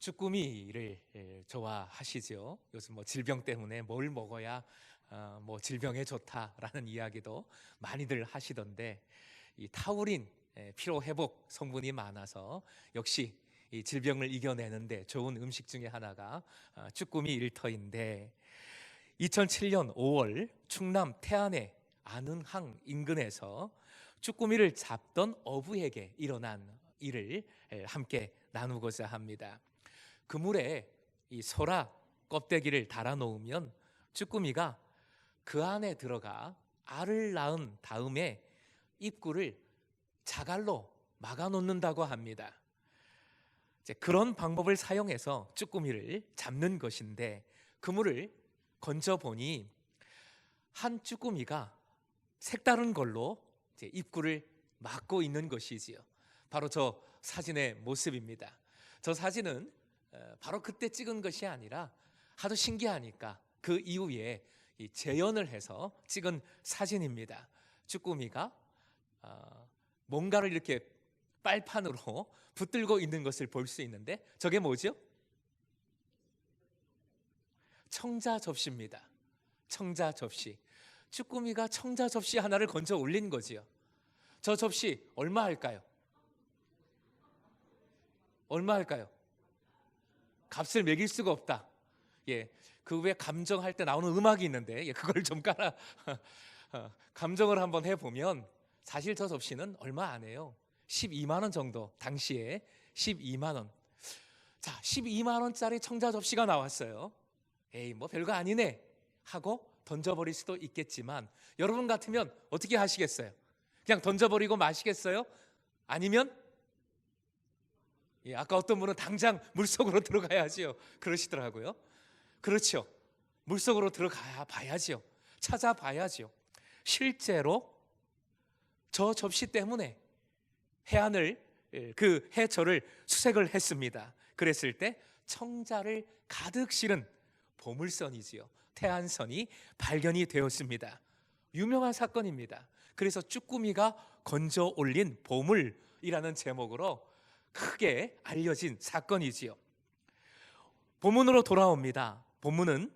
쭈꾸미를 좋아하시죠. 요즘 뭐 질병 때문에 뭘 먹어야 뭐 질병에 좋다라는 이야기도 많이들 하시던데, 이 타우린 피로 회복 성분이 많아서 역시 이 질병을 이겨내는데 좋은 음식 중에 하나가 쭈꾸미 일터인데, 2007년 5월 충남 태안의 안흥항 인근에서 쭈꾸미를 잡던 어부에게 일어난 일을 함께 나누고자 합니다. 그물에 이 소라 껍데기를 달아 놓으면 쭈꾸미가 그 안에 들어가 알을 낳은 다음에 입구를 자갈로 막아 놓는다고 합니다. 이제 그런 방법을 사용해서 쭈꾸미를 잡는 것인데, 그물을 건져 보니 한 쭈꾸미가 색다른 걸로 이제 입구를 막고 있는 것이지요. 바로 저 사진의 모습입니다. 저 사진은 바로 그때 찍은 것이 아니라 하도 신기하니까 그 이후에 재현을 해서 찍은 사진입니다. 쭈꾸미가 뭔가를 이렇게 빨판으로 붙들고 있는 것을 볼 수 있는데, 저게 뭐죠? 청자 접시입니다. 청자 접시. 쭈꾸미가 청자 접시 하나를 건져 올린 거지요. 저 접시 얼마 할까요? 얼마 할까요? 값을 매길 수가 없다. 예, 그 외에 감정할 때 나오는 음악이 있는데, 그걸 좀 깔아 감정을 한번 해보면 사실 저 접시는 얼마 안 해요. 12만 원 정도, 당시에 12만 원. 자, 12만 원짜리 청자 접시가 나왔어요. 에이, 뭐 별거 아니네 하고 던져버릴 수도 있겠지만, 여러분 같으면 어떻게 하시겠어요? 그냥 던져버리고 마시겠어요? 아니면 아까 어떤 분은 당장 물속으로 들어가야지요 그러시더라고요. 그렇죠. 물속으로 들어가 봐야지요. 찾아봐야지요. 실제로 저 접시 때문에 해안을, 그 해저를 수색을 했습니다. 그랬을 때 청자를 가득 실은 보물선이지요, 태안선이 발견이 되었습니다. 유명한 사건입니다. 그래서 쭈꾸미가 건져 올린 보물이라는 제목으로 크게 알려진 사건이지요. 본문으로 돌아옵니다. 본문은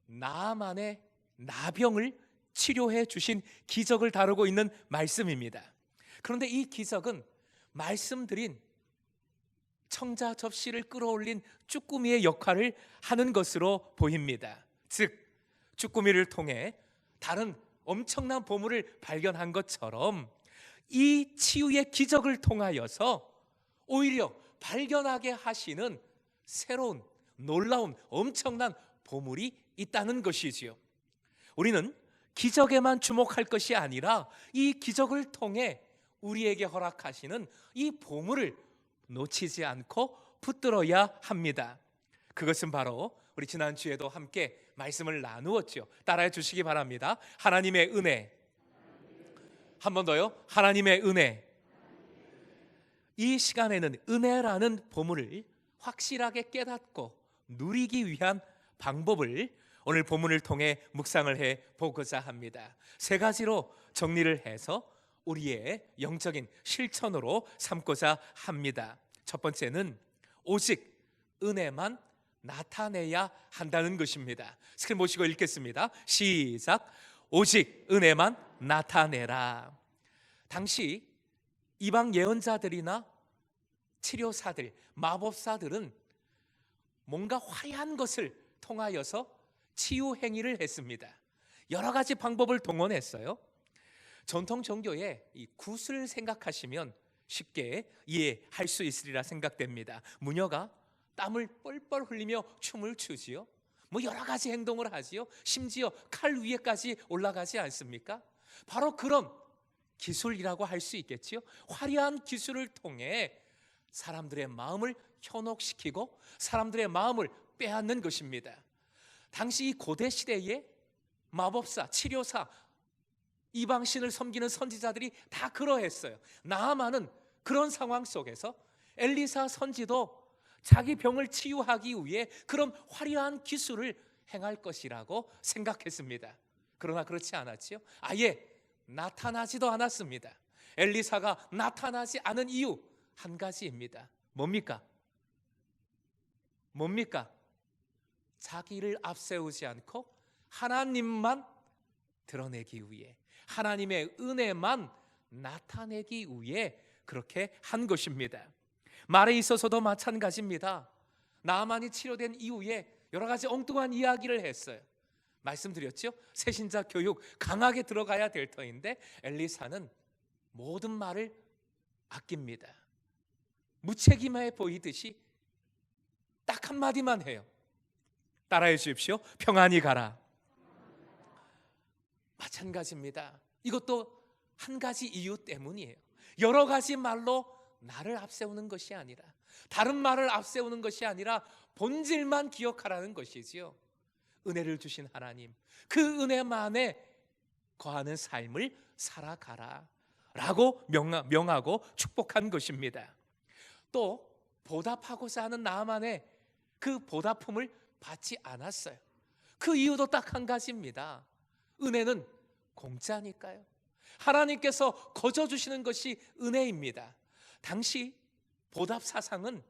나아만의 나병을 치료해 주신 기적을 다루고 있는 말씀입니다. 그런데 이 기적은 말씀드린 청자 접시를 끌어올린 쭈꾸미의 역할을 하는 것으로 보입니다. 즉, 쭈꾸미를 통해 다른 엄청난 보물을 발견한 것처럼 이 치유의 기적을 통하여서 오히려 발견하게 하시는 새로운, 놀라운, 엄청난 보물이 있다는 것이지요. 우리는 기적에만 주목할 것이 아니라 이 기적을 통해 우리에게 허락하시는 이 보물을 놓치지 않고 붙들어야 합니다. 그것은 바로 우리 지난주에도 함께 말씀을 나누었죠. 따라해 주시기 바랍니다. 하나님의 은혜. 한 번 더요. 하나님의 은혜. 이 시간에는 은혜라는 보물을 확실하게 깨닫고 누리기 위한 방법을 오늘 본문을 통해 묵상을 해 보고자 합니다. 세 가지로 정리를 해서 우리의 영적인 실천으로 삼고자 합니다. 첫 번째는 오직 은혜만 나타내야 한다는 것입니다. 스크린 보시고 읽겠습니다. 시작. 오직 은혜만 나타내라. 당시 이방 예언자들이나 치료사들, 마법사들은 뭔가 화려한 것을 통하여서 치유 행위를 했습니다. 여러 가지 방법을 동원했어요. 전통 종교의 이 굿을 생각하시면 쉽게 이해할 수 있으리라 생각됩니다. 무녀가 땀을 뻘뻘 흘리며 춤을 추지요. 뭐 여러 가지 행동을 하지요. 심지어 칼 위에까지 올라가지 않습니까? 바로 그런 기술이라고 할 수 있겠지요. 화려한 기술을 통해 사람들의 마음을 현혹시키고 사람들의 마음을 빼앗는 것입니다. 당시 이 고대 시대에 마법사, 치료사, 이방신을 섬기는 선지자들이 다 그러했어요. 나아만은 그런 상황 속에서 엘리사 선지도 자기 병을 치유하기 위해 그런 화려한 기술을 행할 것이라고 생각했습니다. 그러나 그렇지 않았지요. 아예 나타나지도 않았습니다. 엘리사가 나타나지 않은 이유 한 가지입니다. 뭡니까? 뭡니까? 자기를 앞세우지 않고 하나님만 드러내기 위해, 하나님의 은혜만 나타내기 위해 그렇게 한 것입니다. 말에 있어서도 마찬가지입니다. 나아만이 치료된 이후에 여러 가지 엉뚱한 이야기를 했어요. 말씀드렸죠? 새신자 교육 강하게 들어가야 될 터인데 엘리사는 모든 말을 아낍니다. 무책임해 보이듯이 딱 한마디만 해요. 따라해 주십시오. 평안히 가라. 마찬가지입니다. 이것도 한 가지 이유 때문이에요. 여러 가지 말로 나를 앞세우는 것이 아니라, 다른 말을 앞세우는 것이 아니라 본질만 기억하라는 것이지요. 은혜를 주신 하나님, 그 은혜만에 거하는 삶을 살아가라 라고 명하고 축복한 것입니다. 또 보답하고자 하는 나아만의 그 보답품을 받지 않았어요. 그 이유도 딱 한 가지입니다. 은혜는 공짜니까요. 하나님께서 거저 주시는 것이 은혜입니다. 당시 보답 사상은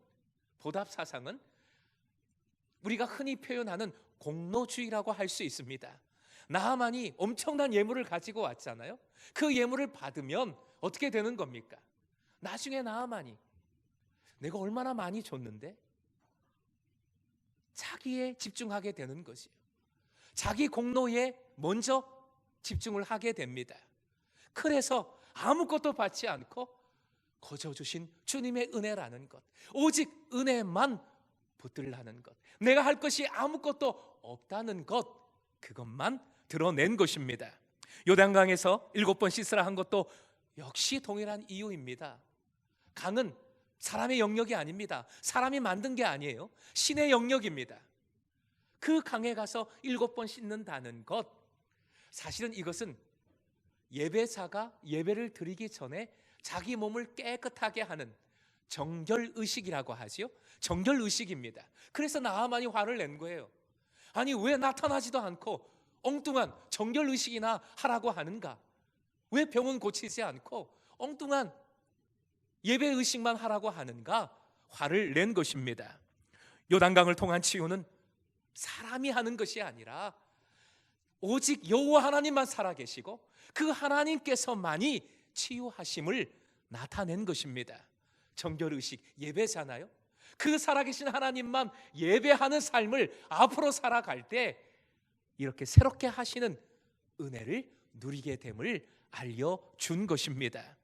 우리가 흔히 표현하는 공로주의라고 할 수 있습니다. 나아만이 엄청난 예물을 가지고 왔잖아요. 그 예물을 받으면 어떻게 되는 겁니까? 나중에 나아만이 내가 얼마나 많이 줬는데, 자기에 집중하게 되는 것이에요. 자기 공로에 먼저 집중을 하게 됩니다. 그래서 아무것도 받지 않고 거저 주신 주님의 은혜라는 것, 오직 은혜만 붙들라는 것, 내가 할 것이 아무것도 없다는 것, 그것만 드러낸 것입니다. 요단강에서 7번 씻으라 한 것도 역시 동일한 이유입니다. 강은 사람의 영역이 아닙니다. 사람이 만든 게 아니에요. 신의 영역입니다. 그 강에 가서 7번 씻는다는 것, 사실은 이것은 예배자가 예배를 드리기 전에 자기 몸을 깨끗하게 하는 정결의식이라고 하지요. 정결의식입니다. 그래서 나아만이 화를 낸 거예요. 아니, 왜 나타나지도 않고 엉뚱한 정결의식이나 하라고 하는가? 왜 병은 고치지 않고 엉뚱한 예배의식만 하라고 하는가? 화를 낸 것입니다. 요단강을 통한 치유는 사람이 하는 것이 아니라 오직 여호와 하나님만 살아계시고 그 하나님께서만이 치유하심을 나타낸 것입니다. 정결의식, 예배잖아요. 그 살아계신 하나님만 예배하는 삶을 앞으로 살아갈 때 이렇게 새롭게 하시는 은혜를 누리게 됨을 알려준 것입니다.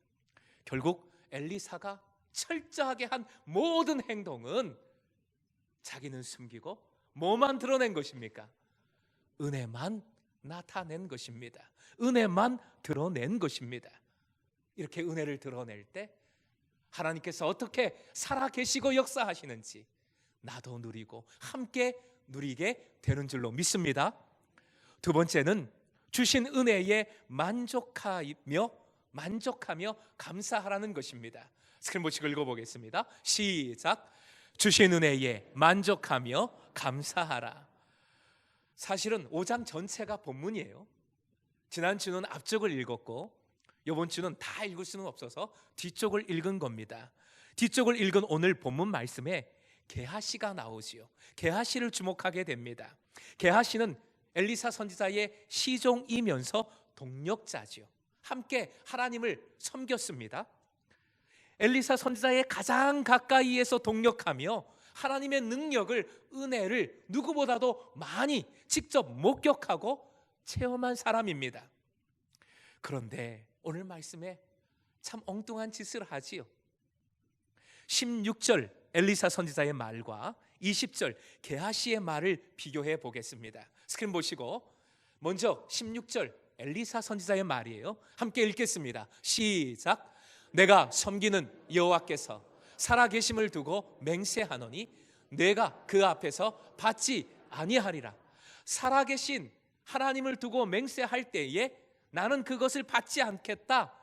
결국 엘리사가 철저하게 한 모든 행동은 자기는 숨기고 뭐만 드러낸 것입니까? 은혜만 나타낸 것입니다. 은혜만 드러낸 것입니다. 이렇게 은혜를 드러낼 때 하나님께서 어떻게 살아계시고 역사하시는지 나도 누리고 함께 누리게 되는 줄로 믿습니다. 두 번째는 주신 은혜에 만족하며 감사하라는 것입니다. 스크린보식 읽어보겠습니다. 시작. 주신 은혜에 만족하며 감사하라. 사실은 5장 전체가 본문이에요. 지난주는 앞쪽을 읽었고 이번 주는 다 읽을 수는 없어서 뒤쪽을 읽은 겁니다. 뒤쪽을 읽은 오늘 본문 말씀에 게하시가 나오지요. 게하시를 주목하게 됩니다. 게하시는 엘리사 선지자의 시종이면서 동력자지요. 함께 하나님을 섬겼습니다. 엘리사 선지자의 가장 가까이에서 동력하며 하나님의 능력을, 은혜를 누구보다도 많이 직접 목격하고 체험한 사람입니다. 그런데 오늘 말씀에 참 엉뚱한 짓을 하지요. 16절 엘리사 선지자의 말과 20절 게하시의 말을 비교해 보겠습니다. 스크린 보시고 먼저 16절 엘리사 선지자의 말이에요. 함께 읽겠습니다. 시작. 내가 섬기는 여호와께서 살아계심을 두고 맹세하노니 내가 그 앞에서 받지 아니하리라. 살아계신 하나님을 두고 맹세할 때에 나는 그것을 받지 않겠다,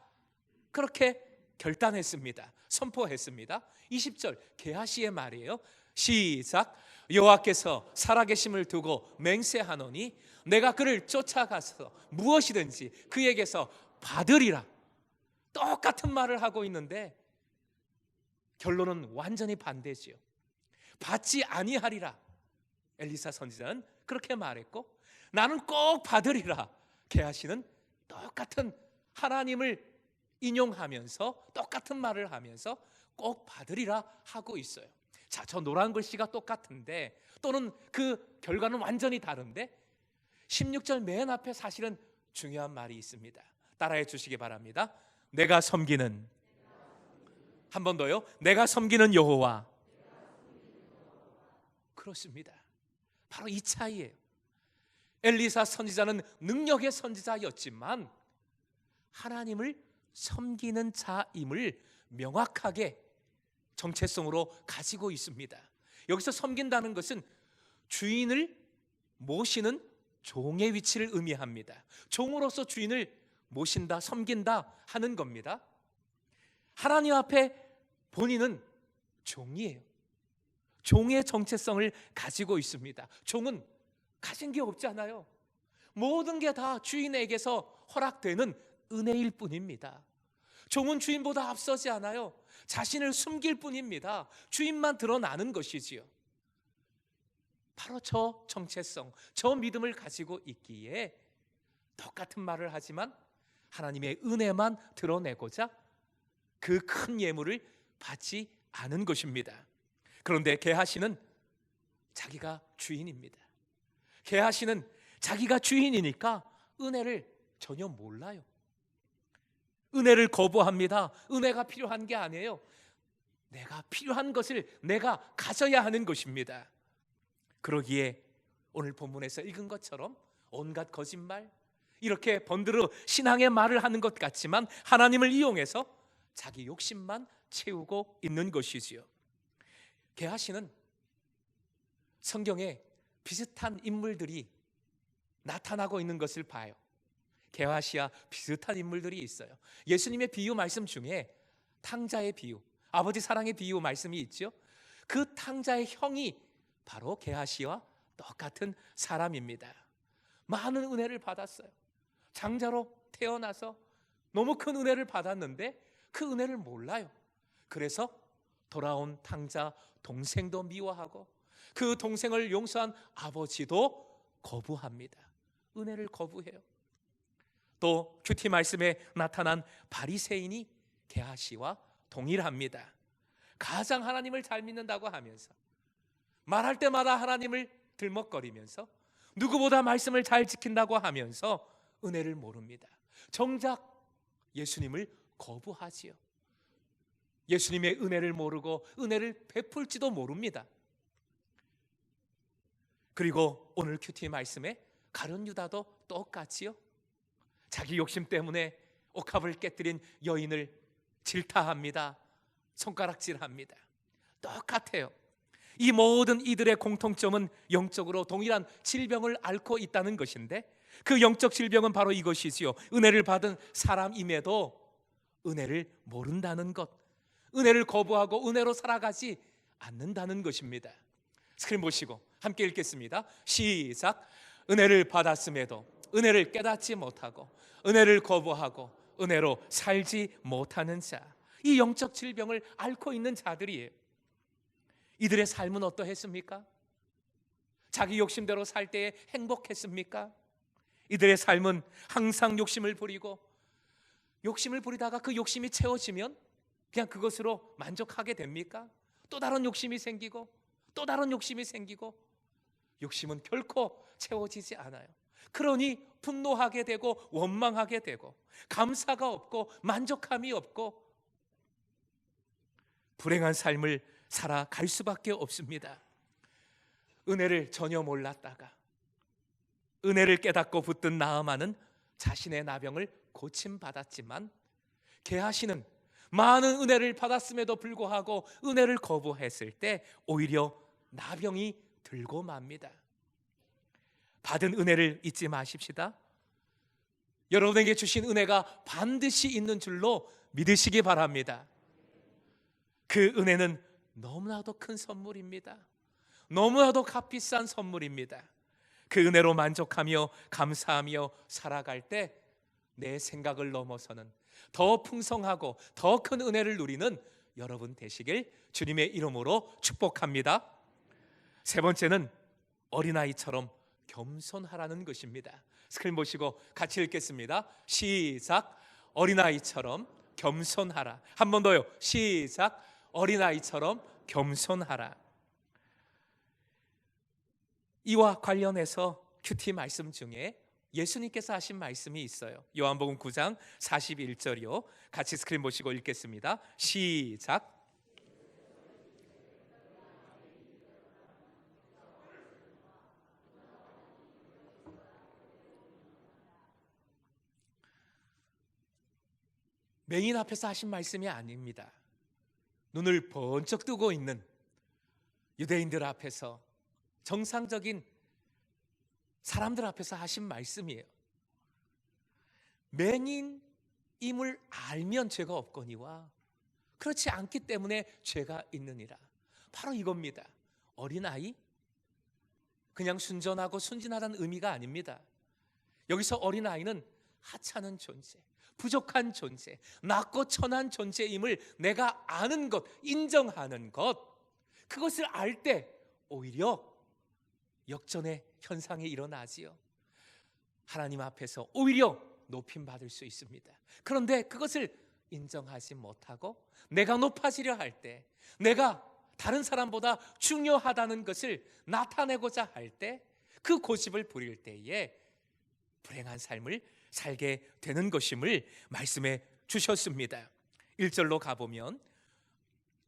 그렇게 결단했습니다. 선포했습니다. 20절 게하시의 말이에요. 시작. 여호와께서 살아계심을 두고 맹세하노니 내가 그를 쫓아가서 무엇이든지 그에게서 받으리라. 똑같은 말을 하고 있는데 결론은 완전히 반대지요. 받지 아니하리라. 엘리사 선지자는 그렇게 말했고, 나는 꼭 받으리라. 게하시는 똑같은 하나님을 인용하면서 똑같은 말을 하면서 꼭 받으리라 하고 있어요. 자, 저 노란 글씨가 똑같은데, 또는 그 결과는 완전히 다른데 16절 맨 앞에 사실은 중요한 말이 있습니다. 따라해 주시기 바랍니다. 내가 섬기는, 한 번 더요, 내가 섬기는 여호와. 그렇습니다. 바로 이 차이예요. 엘리사 선지자는 능력의 선지자였지만 하나님을 섬기는 자임을 명확하게 정체성으로 가지고 있습니다. 여기서 섬긴다는 것은 주인을 모시는 종의 위치를 의미합니다. 종으로서 주인을 모신다, 섬긴다 하는 겁니다. 하나님 앞에 본인은 종이에요. 종의 정체성을 가지고 있습니다. 종은 가진 게 없잖아요. 모든 게 다 주인에게서 허락되는 은혜일 뿐입니다. 종은 주인보다 앞서지 않아요. 자신을 숨길 뿐입니다. 주인만 드러나는 것이지요. 바로 저 정체성, 저 믿음을 가지고 있기에 똑같은 말을 하지만 하나님의 은혜만 드러내고자 그 큰 예물을 받지 않은 것입니다. 그런데 게하시는 자기가 주인입니다. 게하시는 자기가 주인이니까 은혜를 전혀 몰라요. 은혜를 거부합니다. 은혜가 필요한 게 아니에요. 내가 필요한 것을 내가 가져야 하는 것입니다. 그러기에 오늘 본문에서 읽은 것처럼 온갖 거짓말, 이렇게 번들어 신앙의 말을 하는 것 같지만 하나님을 이용해서 자기 욕심만 채우고 있는 것이지요. 게하시는 성경에 비슷한 인물들이 나타나고 있는 것을 봐요. 게하시와 비슷한 인물들이 있어요. 예수님의 비유 말씀 중에 탕자의 비유, 아버지 사랑의 비유 말씀이 있죠. 그 탕자의 형이 바로 게하시와 똑같은 사람입니다. 많은 은혜를 받았어요. 장자로 태어나서 너무 큰 은혜를 받았는데 그 은혜를 몰라요. 그래서 돌아온 탕자 동생도 미워하고 그 동생을 용서한 아버지도 거부합니다. 은혜를 거부해요. 또 큐티 말씀에 나타난 바리새인이 게하시와 동일합니다. 가장 하나님을 잘 믿는다고 하면서 말할 때마다 하나님을 들먹거리면서 누구보다 말씀을 잘 지킨다고 하면서 은혜를 모릅니다. 정작 예수님을 거부하지요. 예수님의 은혜를 모르고 은혜를 베풀지도 모릅니다. 그리고 오늘 큐티 말씀에 가룟 유다도 똑같지요. 자기 욕심 때문에 옥합을 깨뜨린 여인을 질타합니다. 손가락질합니다. 똑같아요. 이 모든 이들의 공통점은 영적으로 동일한 질병을 앓고 있다는 것인데 그 영적 질병은 바로 이것이지요. 은혜를 받은 사람임에도 은혜를 모른다는 것, 은혜를 거부하고 은혜로 살아가지 않는다는 것입니다. 스크린 보시고 함께 읽겠습니다. 시작. 은혜를 받았음에도 은혜를 깨닫지 못하고 은혜를 거부하고 은혜로 살지 못하는 자, 이 영적 질병을 앓고 있는 자들이에요. 이들의 삶은 어떠했습니까? 자기 욕심대로 살 때에 행복했습니까? 이들의 삶은 항상 욕심을 부리다가 그 욕심이 채워지면 그냥 그것으로 만족하게 됩니까? 또 다른 욕심이 생기고 또 다른 욕심이 생기고, 욕심은 결코 채워지지 않아요. 그러니 분노하게 되고 원망하게 되고 감사가 없고 만족함이 없고 불행한 삶을 살아갈 수밖에 없습니다. 은혜를 전혀 몰랐다가 은혜를 깨닫고 붙든 나아만은 자신의 나병을 고침받았지만 게하시는 많은 은혜를 받았음에도 불구하고 은혜를 거부했을 때 오히려 나병이 들고 맙니다. 받은 은혜를 잊지 마십시다. 여러분에게 주신 은혜가 반드시 있는 줄로 믿으시기 바랍니다. 그 은혜는 너무나도 큰 선물입니다. 너무나도 값비싼 선물입니다. 그 은혜로 만족하며 감사하며 살아갈 때 내 생각을 넘어서는 더 풍성하고 더 큰 은혜를 누리는 여러분 되시길 주님의 이름으로 축복합니다. 세 번째는 어린아이처럼 겸손하라는 것입니다. 스크린 보시고 같이 읽겠습니다. 시작. 어린아이처럼 겸손하라. 한 번 더요. 시작. 어린아이처럼 겸손하라. 이와 관련해서 큐티 말씀 중에 예수님께서 하신 말씀이 있어요. 요한복음 9장 41절이요. 같이 스크린 보시고 읽겠습니다. 시작. 맹인 앞에서 하신 말씀이 아닙니다. 눈을 번쩍 뜨고 있는 유대인들 앞에서, 정상적인 사람들 앞에서 하신 말씀이에요. 맹인임을 알면 죄가 없거니와 그렇지 않기 때문에 죄가 있느니라. 바로 이겁니다. 어린아이, 그냥 순전하고 순진하다는 의미가 아닙니다. 여기서 어린아이는 하찮은 존재, 부족한 존재, 낮고 천한 존재임을 내가 아는 것, 인정하는 것, 그것을 알 때 오히려 역전의 현상이 일어나지요. 하나님 앞에서 오히려 높임받을 수 있습니다. 그런데 그것을 인정하지 못하고 내가 높아지려 할 때, 내가 다른 사람보다 중요하다는 것을 나타내고자 할 때, 그 고집을 부릴 때에 불행한 삶을 살게 되는 것임을 말씀해 주셨습니다. 1절로 가보면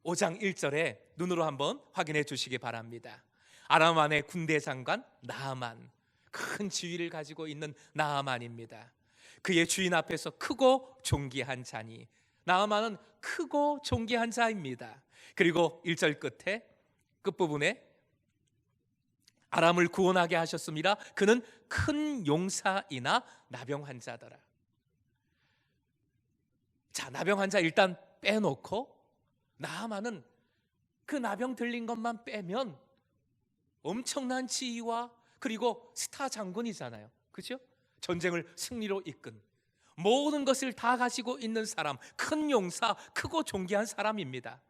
5장 1절에 눈으로 한번 확인해 주시기 바랍니다. 아람 왕의 군대 장관 나아만, 큰 지위를 가지고 있는 나아만입니다. 그의 주인 앞에서 크고 존귀한 자니, 나아만은 크고 존귀한 자입니다. 그리고 1절 끝부분에 아람을 구원하게 하셨습니다. 그는 큰 용사이나 나병 환자더라. 자, 나병 환자 일단 빼놓고 나아만은 그 나병 들린 것만 빼면 엄청난 지위와, 그리고 스타 장군이잖아요. 그렇죠? 전쟁을 승리로 이끈 모든 것을 다 가지고 있는 사람, 큰 용사, 크고 존귀한 사람입니다.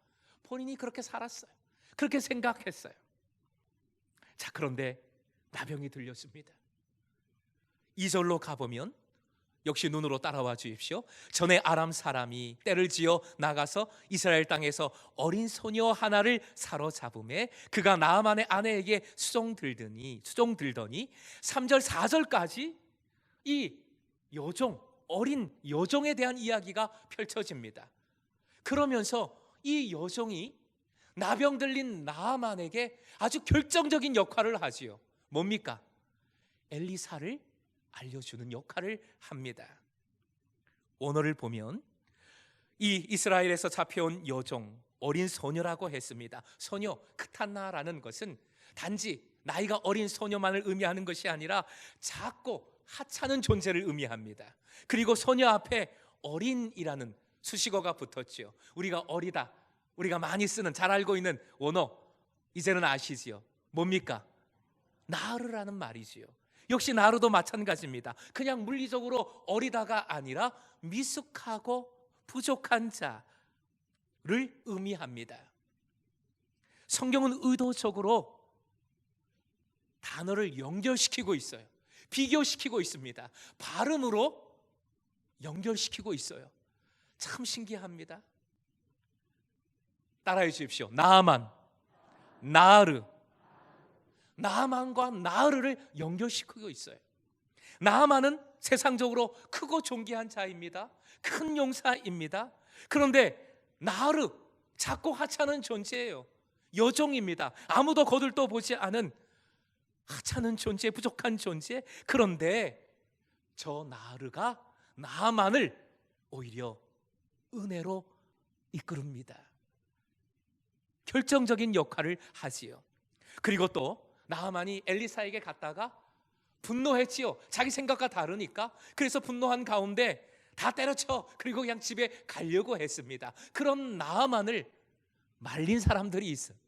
본인이 그렇게 살았어요. 그렇게 생각했어요. 자, 그런데 나병이 들렸습니다. 2절로 가보면 역시 눈으로 따라와 주십시오. 전에 아람 사람이 떼를 지어 나가서 이스라엘 땅에서 어린 소녀 하나를 사로잡음에 그가 나아만의 아내에게 수종들더니 3절 4절까지 이 여종, 어린 여종에 대한 이야기가 펼쳐집니다. 그러면서 이 여종이 나병 들린 나아만에게 아주 결정적인 역할을 하지요. 뭡니까? 엘리사를 알려주는 역할을 합니다. 오늘을 보면 이 이스라엘에서 잡혀온 여종, 어린 소녀라고 했습니다. 소녀, 크탄나라는 것은 단지 나이가 어린 소녀만을 의미하는 것이 아니라 작고 하찮은 존재를 의미합니다. 그리고 소녀 앞에 어린이라는 수식어가 붙었지요. 우리가 어리다, 우리가 많이 쓰는, 잘 알고 있는 원어, 이제는 아시지요? 뭡니까? 나르라는 말이지요. 역시 나르도 마찬가지입니다. 그냥 물리적으로 어리다가 아니라 미숙하고 부족한 자를 의미합니다. 성경은 의도적으로 단어를 연결시키고 있어요. 비교시키고 있습니다. 발음으로 연결시키고 있어요. 참 신기합니다. 따라해 주십시오. 나아만, 나르. 나아만과 나르를 연결시키고 있어요. 나아만은 세상적으로 크고 존귀한 자입니다. 큰 용사입니다. 그런데 나르, 작고 하찮은 존재예요. 여종입니다. 아무도 거들떠 보지 않은 하찮은 존재, 부족한 존재. 그런데 저 나르가 나아만을 오히려 은혜로 이끌습니다. 결정적인 역할을 하지요. 그리고 또 나아만이 엘리사에게 갔다가 분노했지요. 자기 생각과 다르니까. 그래서 분노한 가운데 다 때려쳐, 그리고 그냥 집에 가려고 했습니다. 그런 나아만을 말린 사람들이 있어요.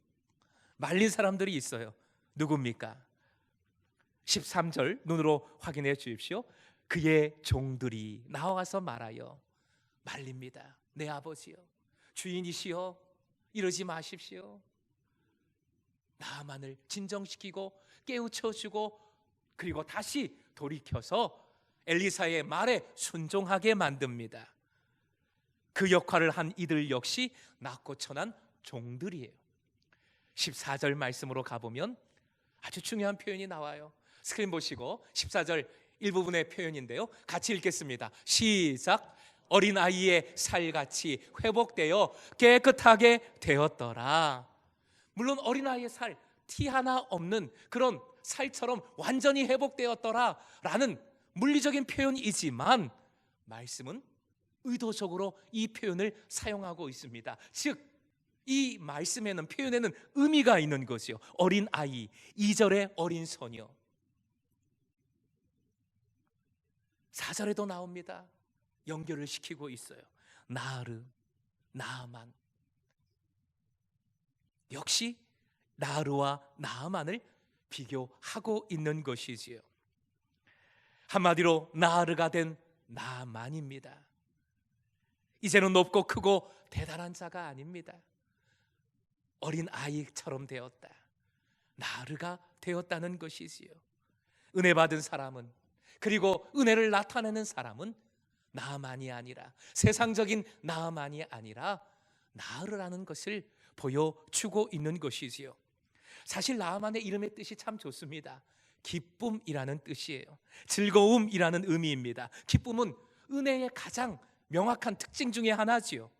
말린 사람들이 있어요. 누굽니까? 13절 눈으로 확인해 주십시오. 그의 종들이 나와서 말하여 말립니다. 내 아버지여, 주인이시여, 이러지 마십시오. 나만을 진정시키고 깨우쳐주고 그리고 다시 돌이켜서 엘리사의 말에 순종하게 만듭니다. 그 역할을 한 이들 역시 낮고 천한 종들이에요. 14절 말씀으로 가보면 아주 중요한 표현이 나와요. 스크린 보시고 14절 일부분의 표현인데요, 같이 읽겠습니다. 시작. 어린아이의 살같이 회복되어 깨끗하게 되었더라. 물론 어린아이의 살, 티 하나 없는 그런 살처럼 완전히 회복되었더라 라는 물리적인 표현이지만 말씀은 의도적으로 이 표현을 사용하고 있습니다. 즉 이 말씀에는, 표현에는 의미가 있는 것이요. 어린아이, 2절의 어린 소녀, 4절에도 나옵니다. 연결을 시키고 있어요. 나르, 나아만. 역시 나르와 나아만을 비교하고 있는 것이지요. 한마디로 나르가 된 나아만입니다. 이제는 높고 크고 대단한 자가 아닙니다. 어린 아이처럼 되었다. 나르가 되었다는 것이지요. 은혜 받은 사람은, 그리고 은혜를 나타내는 사람은 나만이 아니라, 세상적인 나만이 아니라 나르라는 것을 보여주고 있는 것이지요. 사실 나만의 이름의 뜻이 참 좋습니다. 기쁨이라는 뜻이에요. 즐거움이라는 의미입니다. 기쁨은 은혜의 가장 명확한 특징 중에 하나지요.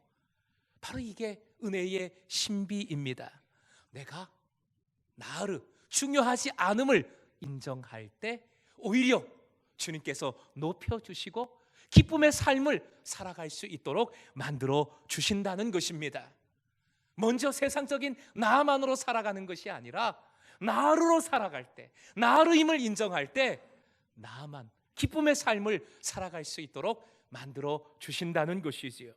바로 이게 은혜의 신비입니다. 내가 나를 중요하지 않음을 인정할 때 오히려 주님께서 높여주시고 기쁨의 삶을 살아갈 수 있도록 만들어 주신다는 것입니다. 먼저 세상적인 나만으로 살아가는 것이 아니라 나르로 살아갈 때, 나르임을 인정할 때 나만 기쁨의 삶을 살아갈 수 있도록 만들어 주신다는 것이지요.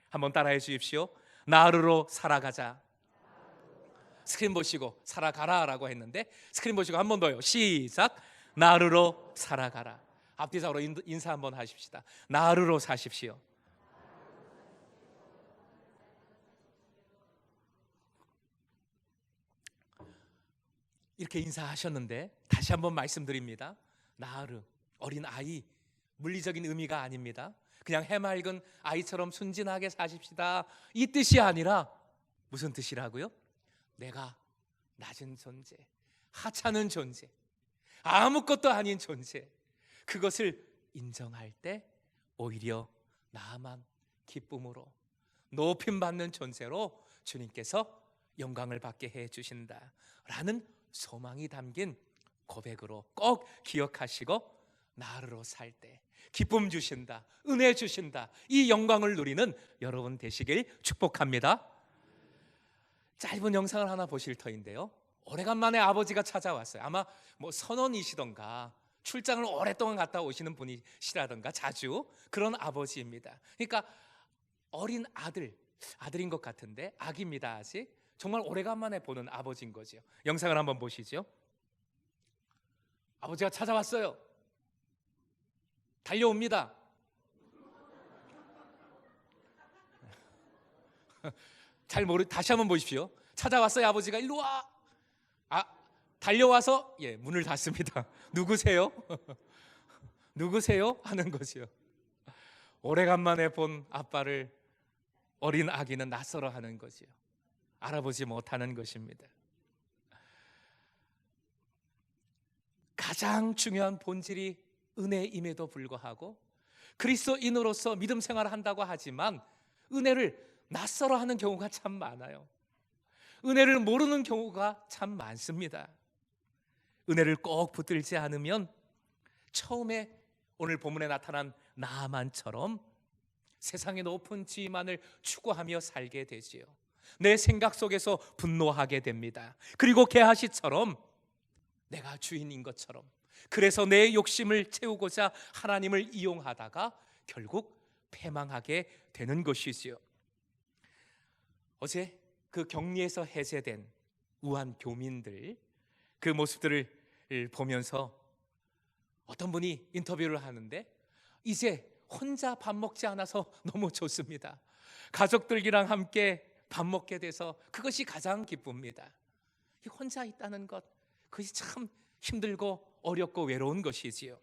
한번 따라해 주십시오. 나르로 살아가자. 스크린 보시고 살아가라 라고 했는데 스크린 보시고 한 번 더요. 시작. 나르로 살아가라. 앞뒤적으로 인사 한번 하십시다. 나르로 사십시오. 이렇게 인사하셨는데 다시 한번 말씀드립니다. 나르, 어린 아이, 물리적인 의미가 아닙니다. 그냥 해맑은 아이처럼 순진하게 사십시다, 이 뜻이 아니라 무슨 뜻이라고요? 내가 낮은 존재, 하찮은 존재, 아무것도 아닌 존재, 그것을 인정할 때 오히려 나만 기쁨으로 높임받는 존재로 주님께서 영광을 받게 해주신다라는 소망이 담긴 고백으로 꼭 기억하시고 나르로 살 때 기쁨 주신다, 은혜 주신다, 이 영광을 누리는 여러분 되시길 축복합니다. 짧은 영상을 하나 보실 터인데요, 오래간만에 아버지가 찾아왔어요. 아마 뭐 선원이시던가 출장을 오랫동안 갔다 오시는 분이시라던가 자주 그런 아버지입니다. 그러니까 어린 아들인 것 같은데 아기입니다. 아직 정말 오래간만에 보는 아버지인 거죠. 영상을 한번 보시죠. 아버지가 찾아왔어요. 달려옵니다. 다시 한번 보십시오. 찾아왔어요. 아버지가 일로 와. 달려와서 문을 닫습니다. 누구세요? 누구세요? 하는 거죠. 오래간만에 본 아빠를 어린 아기는 낯설어 하는 거지요. 알아보지 못하는 것입니다. 가장 중요한 본질이 은혜임에도 불구하고 그리스도인으로서 믿음 생활을 한다고 하지만 은혜를 낯설어 하는 경우가 참 많아요. 은혜를 모르는 경우가 참 많습니다. 은혜를 꼭 붙들지 않으면 처음에 오늘 본문에 나타난 나만처럼 세상의 높은 지위만을 추구하며 살게 되지요. 내 생각 속에서 분노하게 됩니다. 그리고 게하시처럼 내가 주인인 것처럼, 그래서 내 욕심을 채우고자 하나님을 이용하다가 결국 패망하게 되는 것이지요. 어제 그 격리에서 해제된 우한 교민들, 그 모습들을 보면서 어떤 분이 인터뷰를 하는데 이제 혼자 밥 먹지 않아서 너무 좋습니다. 가족들이랑 함께 밥 먹게 돼서 그것이 가장 기쁩니다. 혼자 있다는 것, 그것이 참 힘들고 어렵고 외로운 것이지요.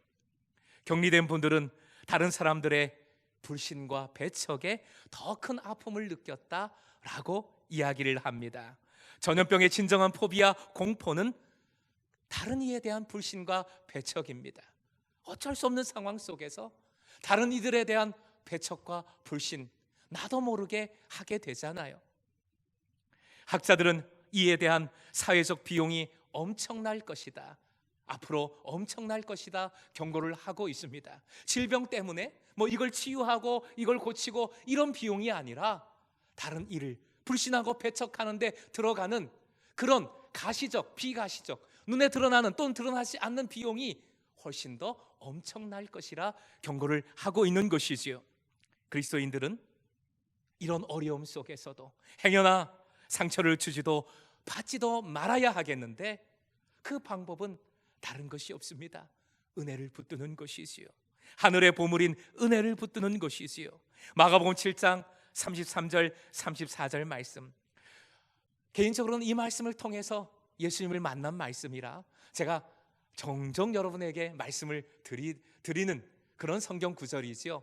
격리된 분들은 다른 사람들의 불신과 배척에 더 큰 아픔을 느꼈다라고 이야기를 합니다. 전염병의 진정한 포비아, 공포는 다른 이에 대한 불신과 배척입니다. 어쩔 수 없는 상황 속에서 다른 이들에 대한 배척과 불신, 나도 모르게 하게 되잖아요. 학자들은 이에 대한 사회적 비용이 엄청날 것이다, 앞으로 엄청날 것이다 경고를 하고 있습니다. 질병 때문에 이걸 치유하고 이걸 고치고 이런 비용이 아니라 다른 일을 불신하고 배척하는 데 들어가는 그런 가시적, 비가시적, 눈에 드러나는 또는 드러나지 않는 비용이 훨씬 더 엄청날 것이라 경고를 하고 있는 것이지요. 그리스도인들은 이런 어려움 속에서도 행여나 상처를 주지도 받지도 말아야 하겠는데 그 방법은 다른 것이 없습니다. 은혜를 붙드는 것이지요. 하늘의 보물인 은혜를 붙드는 것이지요. 마가복음 7장 33절 34절 말씀, 개인적으로는 이 말씀을 통해서 예수님을 만난 말씀이라 제가 종종 여러분에게 말씀을 드리는 그런 성경 구절이지요.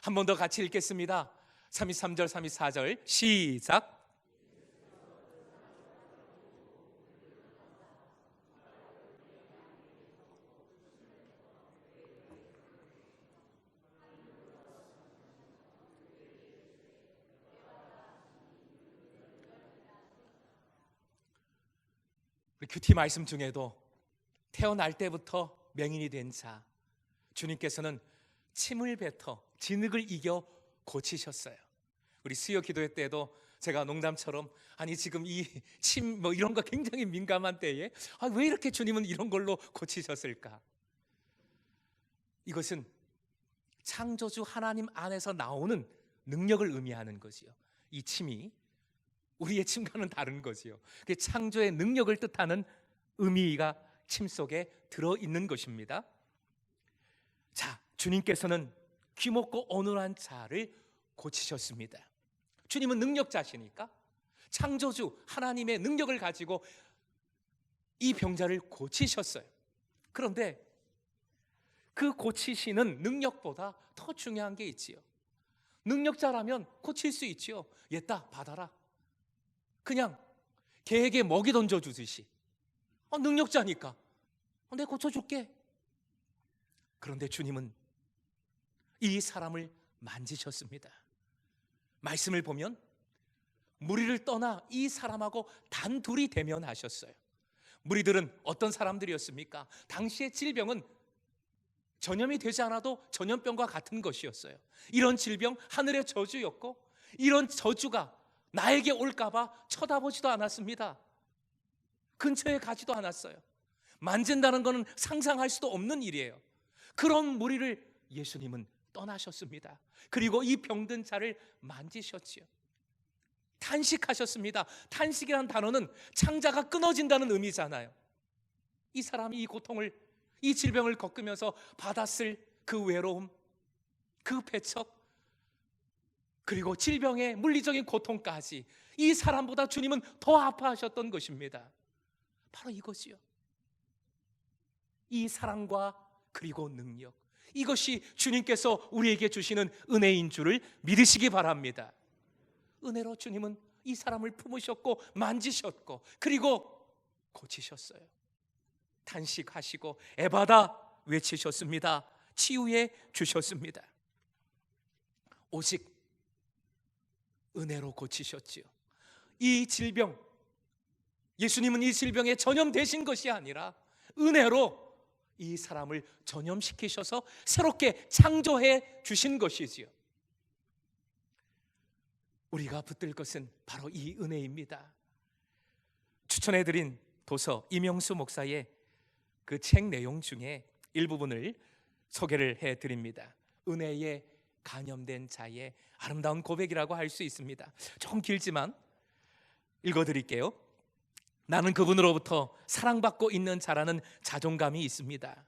한 번 더 같이 읽겠습니다. 33절 34절 시작. 큐티 말씀 중에도 태어날 때부터 명인이 된 자, 주님께서는 침을 뱉어 진흙을 이겨 고치셨어요. 우리 수요 기도회 때도 제가 농담처럼 아니 지금 이 침 이런 거 굉장히 민감한 때에 왜 이렇게 주님은 이런 걸로 고치셨을까? 이것은 창조주 하나님 안에서 나오는 능력을 의미하는 거지요. 이 침이 우리의 침과는 다른 거지요. 그 창조의 능력을 뜻하는 의미가 침 속에 들어있는 것입니다. 자, 주님께서는 귀먹고 어눌한 자를 고치셨습니다. 주님은 능력자시니까 창조주 하나님의 능력을 가지고 이 병자를 고치셨어요. 그런데 그 고치시는 능력보다 더 중요한 게 있지요. 능력자라면 고칠 수 있지요. 얘따 받아라, 그냥 개에게 먹이 던져주듯이 능력자니까 내가 고쳐줄게. 그런데 주님은 이 사람을 만지셨습니다. 말씀을 보면 무리를 떠나 이 사람하고 단둘이 대면하셨어요. 무리들은 어떤 사람들이었습니까? 당시의 질병은 전염이 되지 않아도 전염병과 같은 것이었어요. 이런 질병 하늘의 저주였고 이런 저주가 나에게 올까봐 쳐다보지도 않았습니다. 근처에 가지도 않았어요. 만진다는 것은 상상할 수도 없는 일이에요. 그런 무리를 예수님은 떠나셨습니다. 그리고 이 병든 자를 만지셨지요. 탄식하셨습니다. 탄식이란 단어는 창자가 끊어진다는 의미잖아요. 이 사람이 이 고통을, 이 질병을 겪으면서 받았을 그 외로움, 그 배척, 그리고 질병의 물리적인 고통까지 이 사람보다 주님은 더 아파하셨던 것입니다. 바로 이것이요. 이 사랑과 그리고 능력, 이것이 주님께서 우리에게 주시는 은혜인 줄을 믿으시기 바랍니다. 은혜로 주님은 이 사람을 품으셨고 만지셨고 그리고 고치셨어요. 탄식하시고 에바다 외치셨습니다. 치유해 주셨습니다. 오직 은혜로 고치셨지요. 이 질병, 예수님은 이 질병에 전염되신 것이 아니라 은혜로 이 사람을 전염시키셔서 새롭게 창조해 주신 것이지요. 우리가 붙들 것은 바로 이 은혜입니다. 추천해드린 도서 이명수 목사의 그 책 내용 중에 일부분을 소개를 해드립니다. 은혜에 감염된 자의 아름다운 고백이라고 할 수 있습니다. 조금 길지만 읽어드릴게요. 나는 그분으로부터 사랑받고 있는 자라는 자존감이 있습니다.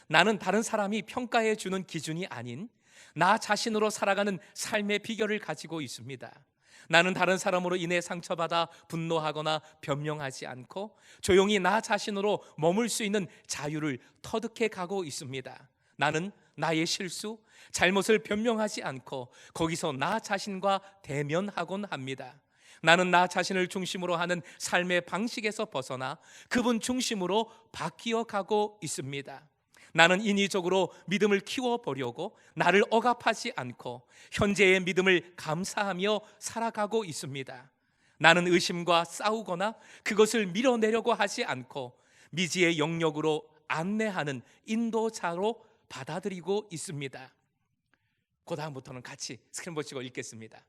나는 다른 사람이 평가해 주는 기준이 아닌 나 자신으로 살아가는 삶의 비결을 가지고 있습니다. 나는 다른 사람으로 인해 상처받아 분노하거나 변명하지 않고 조용히 나 자신으로 머물 수 있는 자유를 터득해 가고 있습니다. 나는 나의 실수, 잘못을 변명하지 않고 거기서 나 자신과 대면하곤 합니다. 나는 나 자신을 중심으로 하는 삶의 방식에서 벗어나 그분 중심으로 바뀌어 가고 있습니다. 나는 인위적으로 믿음을 키워보려고 나를 억압하지 않고 현재의 믿음을 감사하며 살아가고 있습니다. 나는 의심과 싸우거나 그것을 밀어내려고 하지 않고 미지의 영역으로 안내하는 인도자로 받아들이고 있습니다. 그 다음부터는 같이 스크린 보시고 읽겠습니다.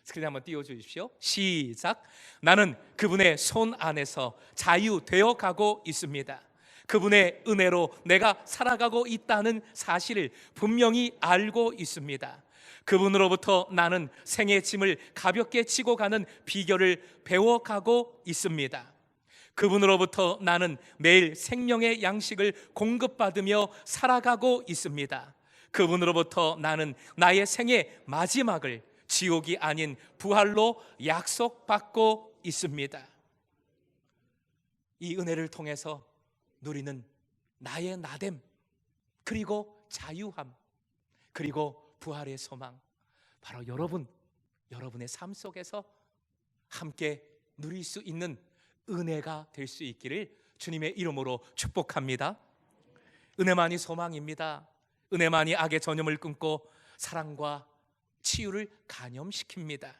스크린 한번 띄워주십시오. 시작. 나는 그분의 손 안에서 자유되어 가고 있습니다. 그분의 은혜로 내가 살아가고 있다는 사실을 분명히 알고 있습니다. 그분으로부터 나는 생의 짐을 가볍게 지고 가는 비결을 배워가고 있습니다. 그분으로부터 나는 매일 생명의 양식을 공급받으며 살아가고 있습니다. 그분으로부터 나는 나의 생의 마지막을 지옥이 아닌 부활로 약속받고 있습니다. 이 은혜를 통해서 누리는 나의 나됨, 그리고 자유함, 그리고 부활의 소망, 바로 여러분의 삶 속에서 함께 누릴 수 있는 은혜가 될 수 있기를 주님의 이름으로 축복합니다. 은혜만이 소망입니다. 은혜만이 악의 전염을 끊고 사랑과 치유를 감염시킵니다.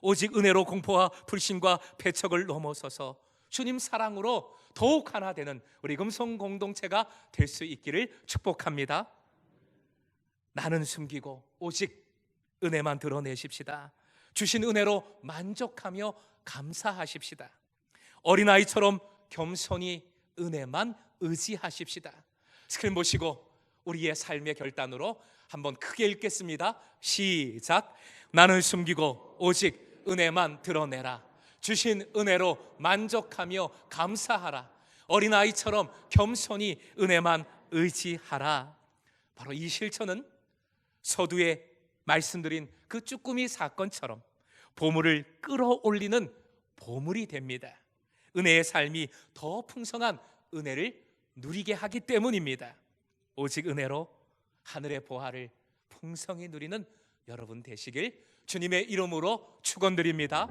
오직 은혜로 공포와 불신과 배척을 넘어서서 주님 사랑으로 더욱 하나 되는 우리 금성 공동체가 될 수 있기를 축복합니다. 나는 숨기고 오직 은혜만 드러내십시다. 주신 은혜로 만족하며 감사하십시다. 어린아이처럼 겸손히 은혜만 의지하십시다. 스크린 보시고 우리의 삶의 결단으로 한번 크게 읽겠습니다. 시작. 나는 숨기고 오직 은혜만 드러내라. 주신 은혜로 만족하며 감사하라. 어린아이처럼 겸손히 은혜만 의지하라. 바로 이 실천은 서두에 말씀드린 그 쭈꾸미 사건처럼 보물을 끌어올리는 보물이 됩니다. 은혜의 삶이 더 풍성한 은혜를 누리게 하기 때문입니다. 오직 은혜로 하늘의 보화를 풍성히 누리는 여러분 되시길 주님의 이름으로 축원드립니다.